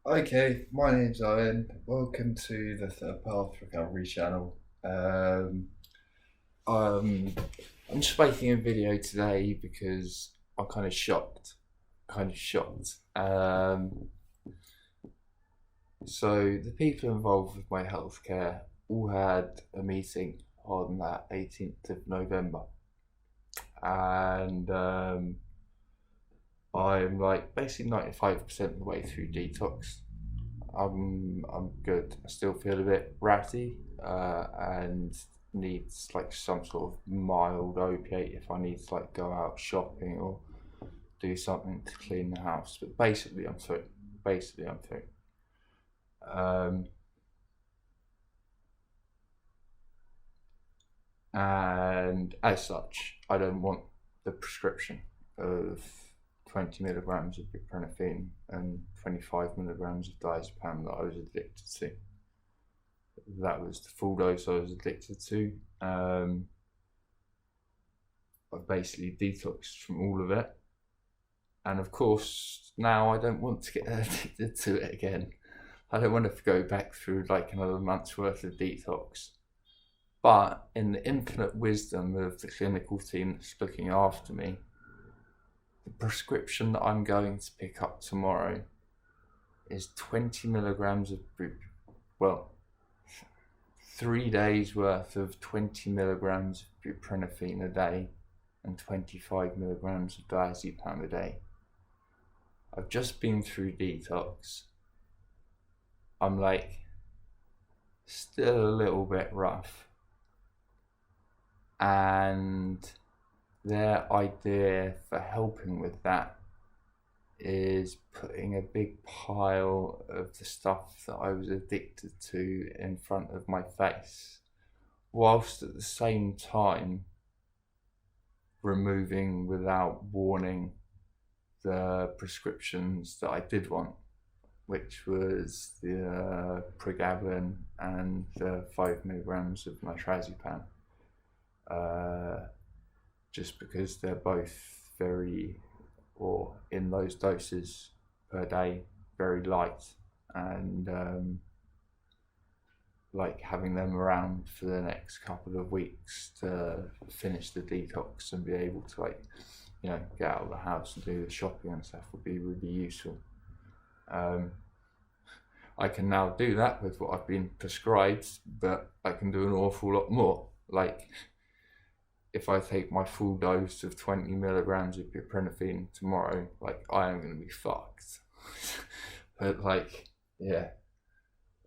Okay, my name's Owen. Welcome to the Third Path Recovery channel. Um, I'm just making a video today because I'm kind of shocked. So the people involved with my healthcare all had a meeting on that 18th of November, and I'm like basically 95% of the way through detox. I'm good. I still feel a bit ratty and needs like some sort of mild opiate if I need to like go out shopping or do something to clean the house. But basically, I'm through. Basically, I'm through. Um, and as such, I don't want the prescription of 20 milligrams of buprenorphine and 25 milligrams of diazepam that I was addicted to. That was the full dose I was addicted to. I've basically detoxed from all of it. And of course, now I don't want to get addicted to it again. I don't want to go back through like another month's worth of detox. But in the infinite wisdom of the clinical team that's looking after me, the prescription that I'm going to pick up tomorrow is 20 milligrams of, well, 3 days worth of 20 milligrams of buprenorphine a day and 25 milligrams of diazepam a day. I've just been through detox. I'm like still a little bit rough, and their idea for helping with that is putting a big pile of the stuff that I was addicted to in front of my face, whilst at the same time removing without warning the prescriptions that I did want, which was the pregabalin and the 5 milligrams of nitrazepam, just because they're both very, or in those doses per day, very light, and like having them around for the next couple of weeks to finish the detox and be able to like, get out of the house and do the shopping and stuff would be really useful. I can now do that with what I've been prescribed, but I can do an awful lot more. Like, if I take my full dose of 20 milligrams of buprenorphine tomorrow, like, I am going to be fucked. But, like, yeah,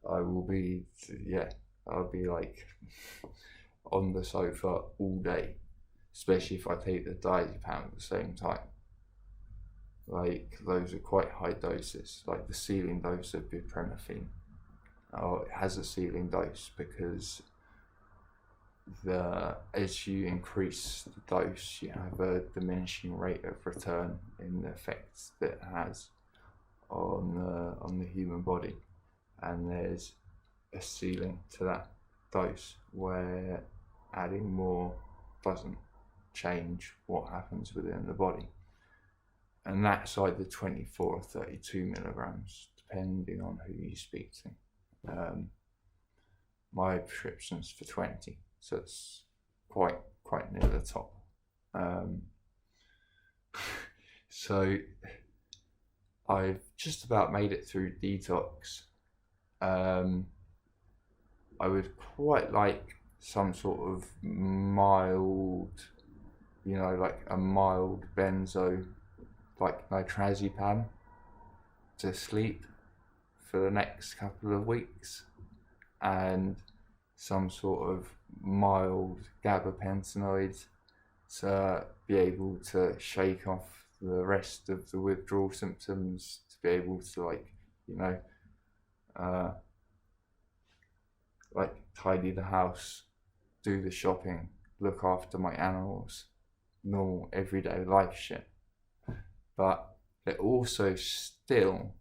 I will be, yeah, I'll be like on the sofa all day, especially if I take the diazepam at the same time. Like, those are quite high doses, like the ceiling dose of buprenorphine. Oh, it has a ceiling dose because as you increase the dose, you have a diminishing rate of return in the effects that it has on the human body, and there's a ceiling to that dose where adding more doesn't change what happens within the body. And that's either 24 or 32 milligrams, depending on who you speak to. My prescription's for 20, so it's quite near the top. So I've just about made it through detox. I would quite like some sort of mild, like a mild benzo, like nitrazepam, to sleep for the next couple of weeks, and some sort of mild gabapentinoid to be able to shake off the rest of the withdrawal symptoms, to be able to like tidy the house, do the shopping, look after my animals, normal everyday life shit. But it also still,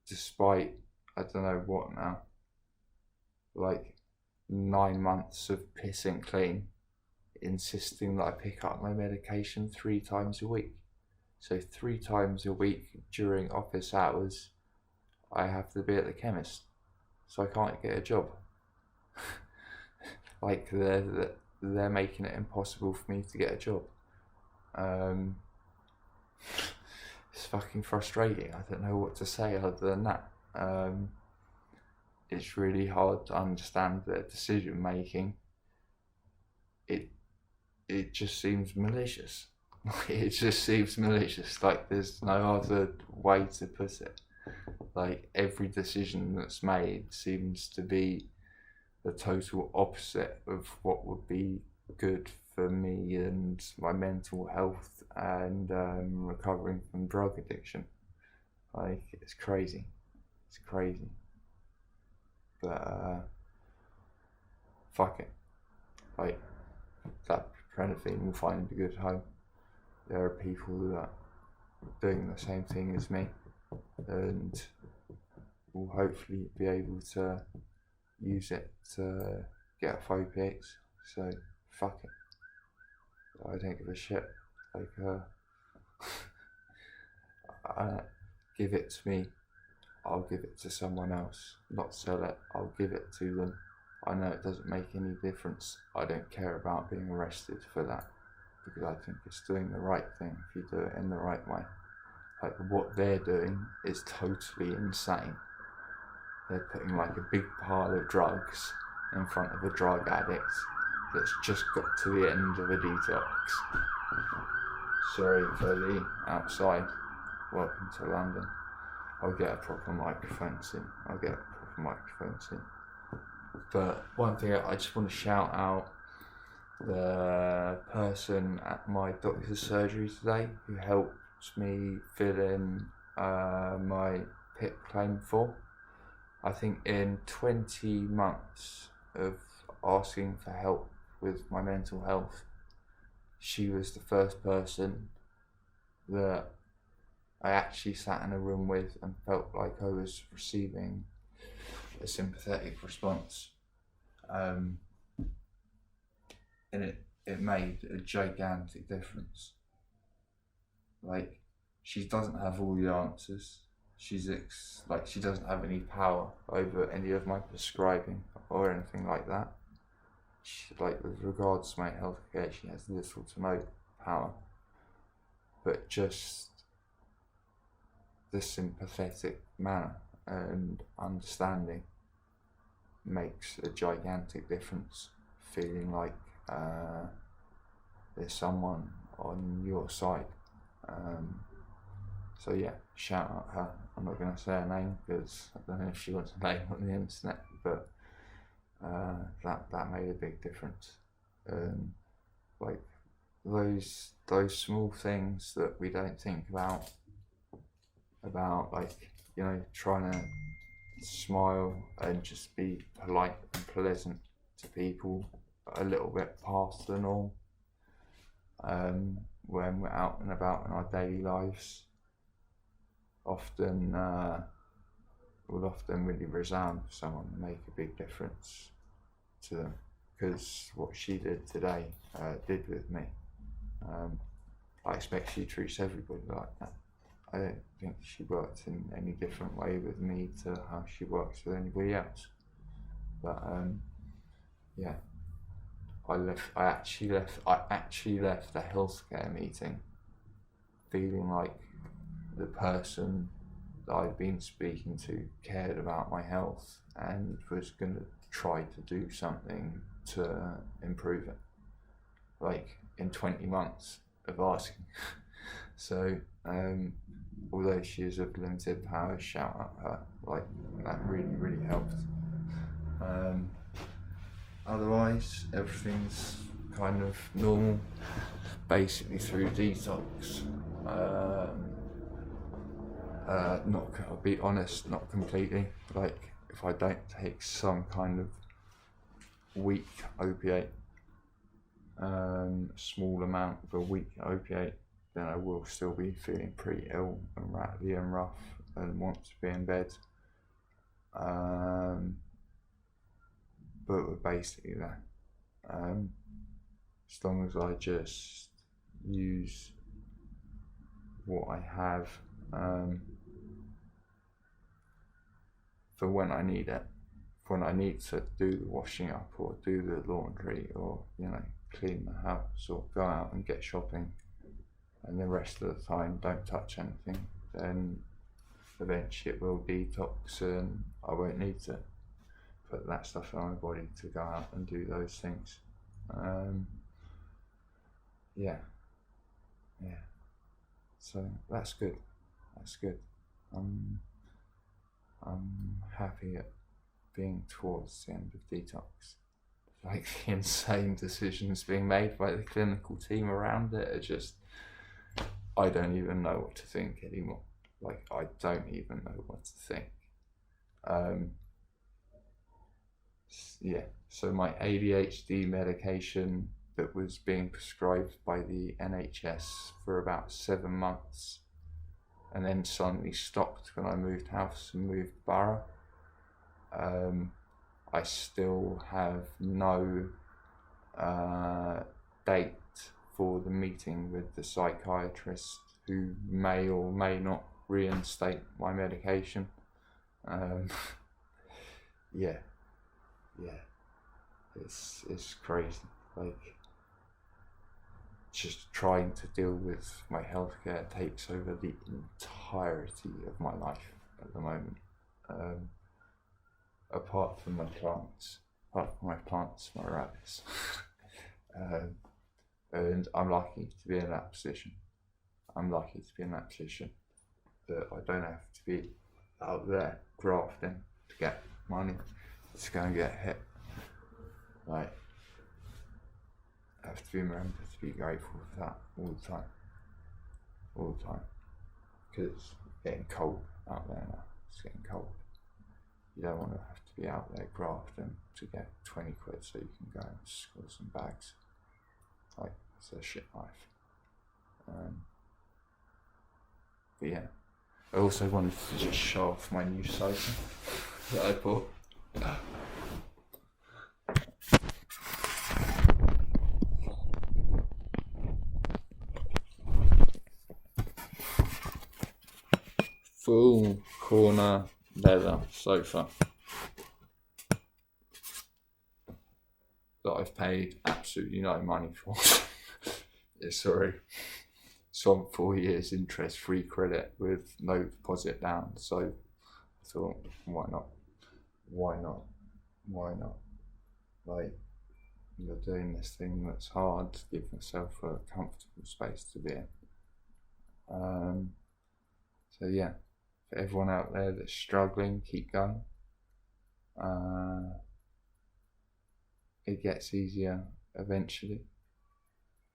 despite I don't know what now, like 9 months of pissing clean, insisting that I pick up my medication 3 times a week. So 3 times a week during office hours, I have to be at the chemist, so I can't get a job. Like they're making it impossible for me to get a job. It's fucking frustrating. I don't know what to say other than that. It's really hard to understand their decision making. It just seems malicious. It just seems malicious. Like there's no other way to put it. Like every decision that's made seems to be the total opposite of what would be good for me and my mental health and recovering from drug addiction. Like it's crazy. It's crazy. But fuck it. Like that kind of thing will find a good home. There are people that are doing the same thing as me and will hopefully be able to use it to get off opiates. So fuck it. I don't give a shit. Like give it to me, I'll give it to someone else. Not sell it, I'll give it to them. I know it doesn't make any difference. I don't care about being arrested for that, because I think it's doing the right thing if you do it in the right way. Like what they're doing is totally insane. They're putting like a big pile of drugs in front of a drug addict that's just got to the end of a detox. Sorry for the outside. Welcome to London. I'll get a proper microphone soon. But one thing I just want to shout out the person at my doctor's surgery today who helped me fill in my PIP claim form. I think in 20 months of asking for help with my mental health, she was the first person that I actually sat in a room with and felt like I was receiving a sympathetic response. And it made a gigantic difference. Like, she doesn't have all the answers. She doesn't have any power over any of my prescribing or anything like that. With regards to my healthcare, she has little to no power. But just the sympathetic manner and understanding makes a gigantic difference. Feeling like there's someone on your side. So yeah, shout out her. I'm not going to say her name because I don't know if she wants a name on the internet, but that made a big difference. Like those small things that we don't think about like, you know, trying to smile and just be polite and pleasant to people a little bit past the norm when we're out and about in our daily lives will often really resound for someone and make a big difference to them, because what she did today did with me. I expect she treats everybody like that. I don't think she worked in any different way with me to how she works with anybody else. But yeah, I actually left the healthcare meeting feeling like the person that I'd been speaking to cared about my health and was going to try to do something to improve it. Like in 20 months of asking. So although she is of limited power, shout at her. Like that really helped. Otherwise, everything's kind of normal, basically through detox. I'll be honest, not completely. Like if I don't take some kind of weak opiate, small amount of a weak opiate, then I will still be feeling pretty ill and rattly and rough and want to be in bed. But we're basically there. As long as I just use what I have for when I need it. When I need to do the washing up or do the laundry or, you know, clean the house or go out and get shopping, and the rest of the time don't touch anything, then eventually it will detox and I won't need to put that stuff on my body to go out and do those things. Yeah. So that's good. I'm happy at being towards the end of detox. Like, the insane decisions being made by the clinical team around it are just, I don't even know what to think anymore. Like, I don't even know what to think. Yeah, so my ADHD medication that was being prescribed by the NHS for about 7 months and then suddenly stopped when I moved house and moved borough. I still have no date for the meeting with the psychiatrist, who may or may not reinstate my medication. Yeah, it's crazy. Like, just trying to deal with my healthcare takes over the entirety of my life at the moment. Apart from my plants, my rabbits. And I'm lucky to be in that position. That I don't have to be out there grafting to get money, to go and get hit. Like, I have to remember to be grateful for that all the time. Because it's getting cold out there now. It's getting cold. You don't want to have to be out there grafting to get 20 quid so you can go and score some bags. Like, it's a shit life. But yeah, I also wanted to just show off my new sofa that I bought. Full corner leather sofa that I've paid absolutely no money for. It's on 4 years interest-free credit with no deposit down. So I thought, why not? Like, you're doing this thing that's hard to give yourself a comfortable space to be in. So yeah, for everyone out there that's struggling, keep going. It gets easier eventually.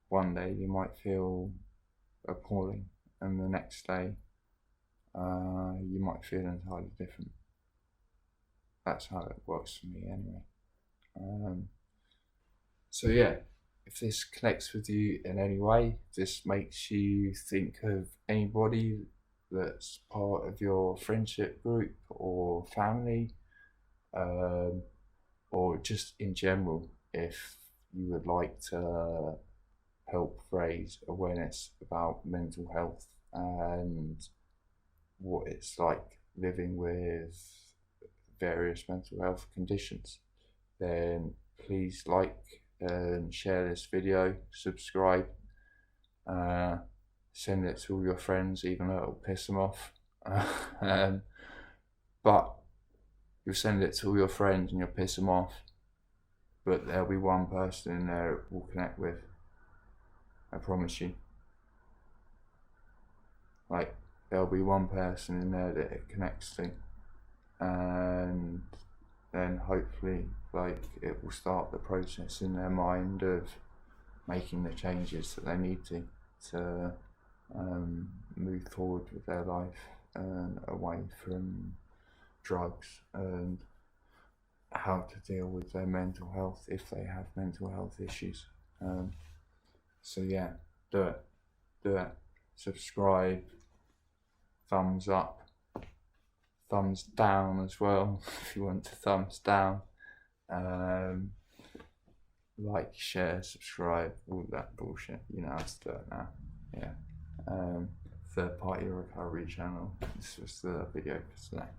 One day you might feel appalling, and the next day you might feel entirely different. That's how it works for me anyway. So yeah, if this connects with you in any way, if this makes you think of anybody that's part of your friendship group or family, or just in general, if you would like to help raise awareness about mental health and what it's like living with various mental health conditions, then please like and share this video, subscribe, send it to all your friends, even though it'll piss them off. But you'll send it to all your friends and you'll piss them off, but there'll be one person in there it will connect with. I promise you. Like, there'll be one person in there that it connects to, and then hopefully, like, it will start the process in their mind of making the changes that they need to move forward with their life and away from drugs, and how to deal with their mental health if they have mental health issues. So yeah, do it. Subscribe, thumbs up, thumbs down as well if you want to thumbs down. Like, share, subscribe, all that bullshit. You know how to do it now. Yeah. Third party recovery channel. This was the video for today.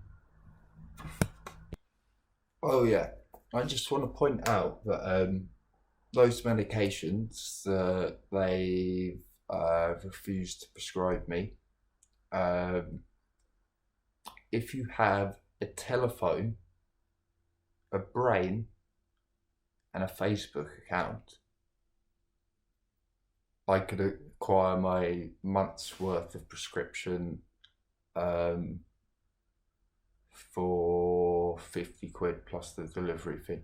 Oh yeah, I just want to point out that those medications that they've refused to prescribe me, um, if you have a telephone, a brain, and a Facebook account, I could acquire my month's worth of prescription um, for 50 quid plus the delivery fee.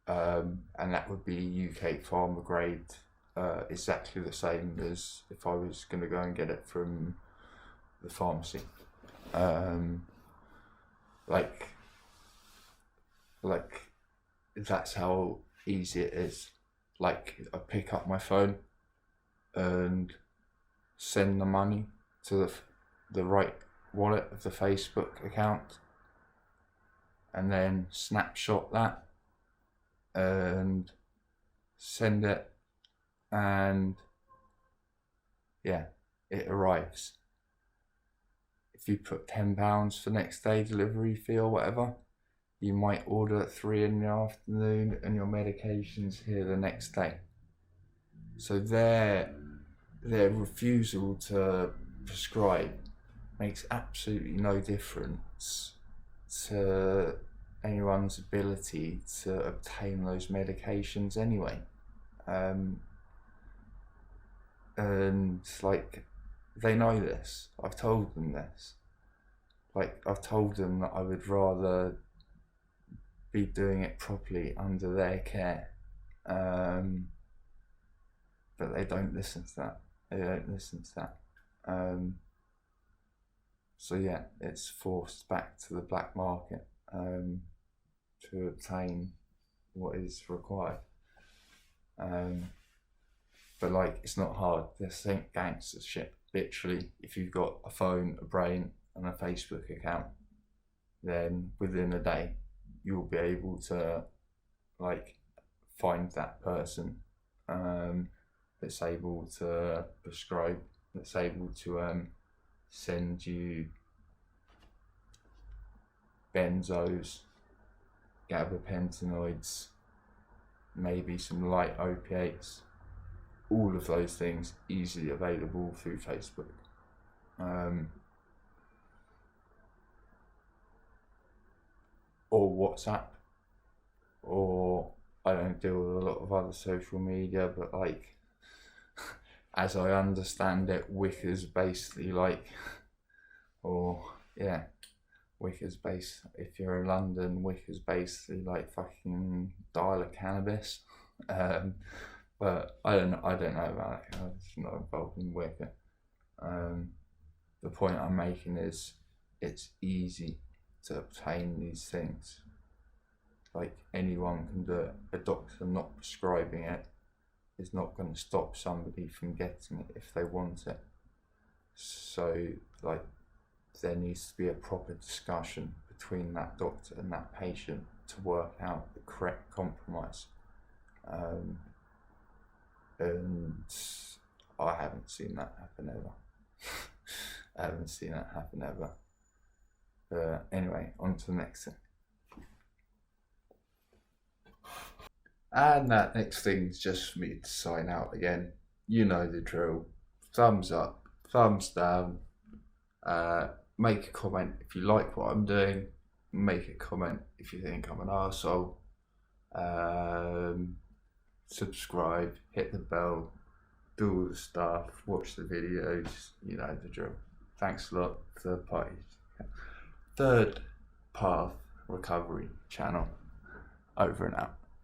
And that would be UK pharma grade, exactly the same as if I was going to go and get it from the pharmacy. Um, like, like that's how easy it is. Like, I pick up my phone and send the money to the right wallet of the Facebook account, and then snapshot that and send it, and yeah, it arrives. If you put £10 for next day delivery fee or whatever, you might order at 3 in the afternoon and your medication's here the next day. So their refusal to prescribe makes absolutely no difference to anyone's ability to obtain those medications anyway. And like, they know this. I've told them this. Like, I've told them that I would rather be doing it properly under their care. But they don't listen to that. They don't listen to that. So yeah, it's forced back to the black market to obtain what is required. But like, it's not hard. This ain't gangster shit. Literally, if you've got a phone, a brain, and a Facebook account, then within a day, you'll be able to like find that person that's able to prescribe, that's able to send you benzos, gabapentinoids, maybe some light opiates, all of those things easily available through Facebook. Or WhatsApp, or I don't deal with a lot of other social media, but like, as I understand it, Wicca's basically like, or yeah, Wicca's based, if you're in London, Wicca's basically like fucking dial of cannabis. But I don't know about it. I'm just not involved in Wicca. The point I'm making is it's easy to obtain these things. Like, anyone can do it. A doctor not prescribing it is not going to stop somebody from getting it if they want it. So like, there needs to be a proper discussion between that doctor and that patient to work out the correct compromise. And I haven't seen that happen ever. I haven't seen that happen ever. Anyway, on to the next thing. And that next thing's just for me to sign out again. You know the drill. Thumbs up, thumbs down. Make a comment if you like what I'm doing. Make a comment if you think I'm an arsehole. Subscribe, hit the bell, do all the stuff, watch the videos, you know the drill. Thanks a lot. Third Path Recovery channel. Over and out.